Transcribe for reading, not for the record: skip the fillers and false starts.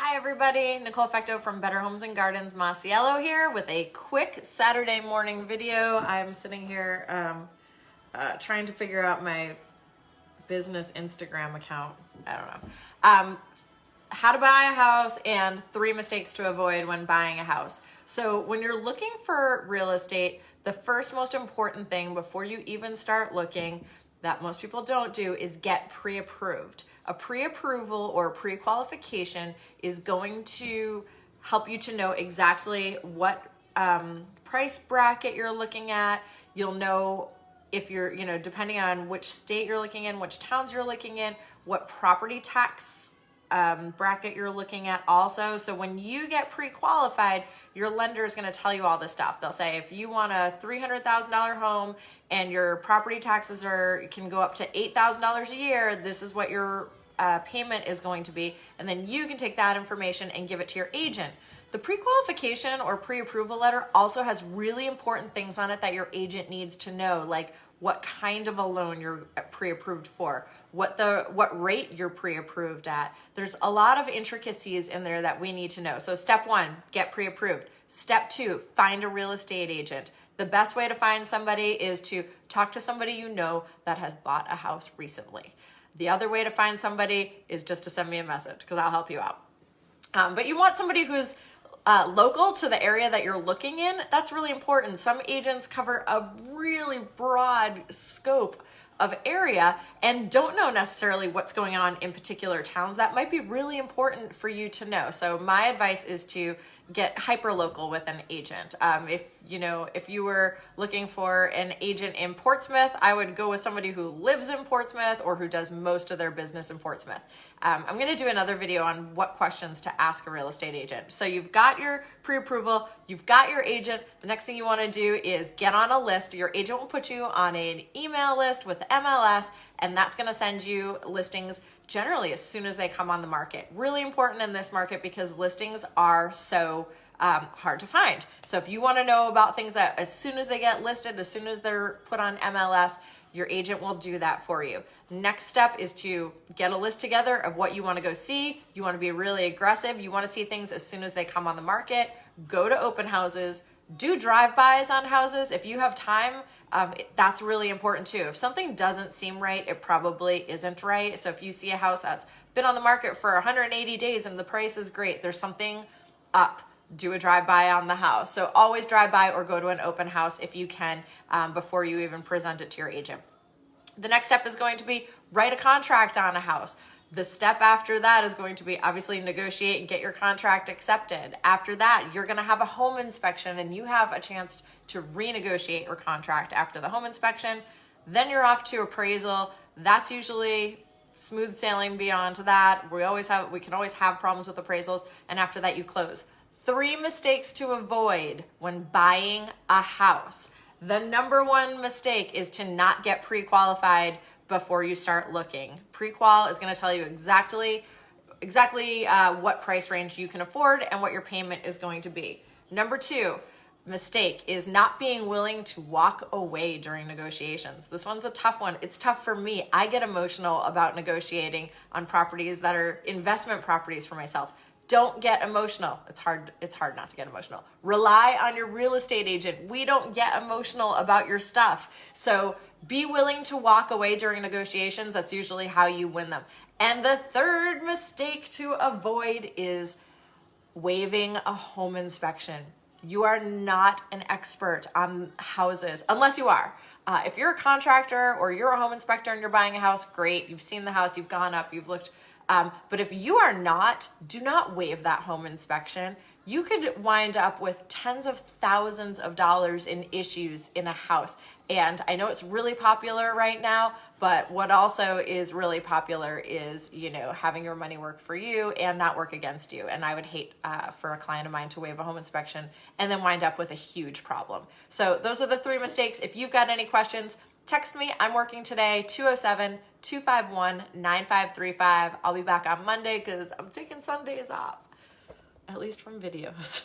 Hi everybody, Nicholefecteau from Better Homes and Gardens Masiello here with a quick Saturday morning video. I'm sitting here trying to figure out my business Instagram account. I don't know. How to buy a house and 3 mistakes to avoid when buying a house. So when you're looking for real estate, the first most important thing before you even start looking that most people don't do is get pre-approved. A pre-approval or pre-qualification is going to help you to know exactly what price bracket you're looking at. You'll know if you're, depending on which state you're looking in, which towns you're looking in, what property tax bracket you're looking at also. So when you get pre-qualified, your lender is going to tell you all this stuff. They'll say if you want a $300,000 home and your property taxes can go up to $8,000 a year, this is what your payment is going to be. And then you can take that information and give it to your agent. The pre-qualification or pre-approval letter also has really important things on it that your agent needs to know, like what kind of a loan you're pre-approved for, what rate you're pre-approved at. There's a lot of intricacies in there that we need to know. So step 1, get pre-approved. Step 2, find a real estate agent. The best way to find somebody is to talk to somebody you know that has bought a house recently. The other way to find somebody is just to send me a message because I'll help you out. But you want somebody who's local to the area that you're looking in. That's really important. Some agents cover a really broad scope of area and don't know necessarily what's going on in particular towns. That might be really important for you to know. So my advice is to get hyper local with an agent. If you were looking for an agent in Portsmouth, I would go with somebody who lives in Portsmouth or who does most of their business in Portsmouth. I'm going to do another video on what questions to ask a real estate agent. So you've got your pre-approval, you've got your agent. The next thing you want to do is get on a list. Your agent will put you on an email list with MLS, and that's going to send you listings generally as soon as they come on the market. Really important in this market because listings are so hard to find. So if you want to know about things that as soon as they get listed, as soon as they're put on MLS, your agent will do that for you. Next step is to get a list together of what you want to go see. You want to be really aggressive. You want to see things as soon as they come on the market. Go to open houses. Do drive-bys on houses. If you have time, that's really important too. If something doesn't seem right, it probably isn't right. So if you see a house that's been on the market for 180 days and the price is great, there's something up. Do a drive-by on the house. So always drive by or go to an open house if you can before you even present it to your agent. The next step is going to be write a contract on a house. The step after that is going to be obviously negotiate and get your contract accepted. After that, you're going to have a home inspection and you have a chance to renegotiate your contract after the home inspection. Then you're off to appraisal. That's usually smooth sailing beyond that. We can always have problems with appraisals. And after that, you close. 3 mistakes to avoid when buying a house. The number 1 mistake is to not get pre-qualified before you start looking. Pre-qual is going to tell you exactly what price range you can afford and what your payment is going to be. Number 2 mistake is not being willing to walk away during negotiations. This one's a tough one. It's tough for me. I get emotional about negotiating on properties that are investment properties for myself. Don't get emotional. It's hard not to get emotional. Rely on your real estate agent. We don't get emotional about your stuff. So be willing to walk away during negotiations. That's usually how you win them. And the 3rd mistake to avoid is waiving a home inspection. You are not an expert on houses, unless you are. If you're a contractor or you're a home inspector and you're buying a house, great. You've seen the house, you've gone up, you've looked. But if you are not, do not waive that home inspection. You could wind up with tens of thousands of dollars in issues in a house. And I know it's really popular right now, but what also is really popular is, having your money work for you and not work against you. And I would hate for a client of mine to waive a home inspection and then wind up with a huge problem. So those are the 3 mistakes. If you've got any questions, text me. I'm working today, 207-251-9535. I'll be back on Monday because I'm taking Sundays off, at least from videos.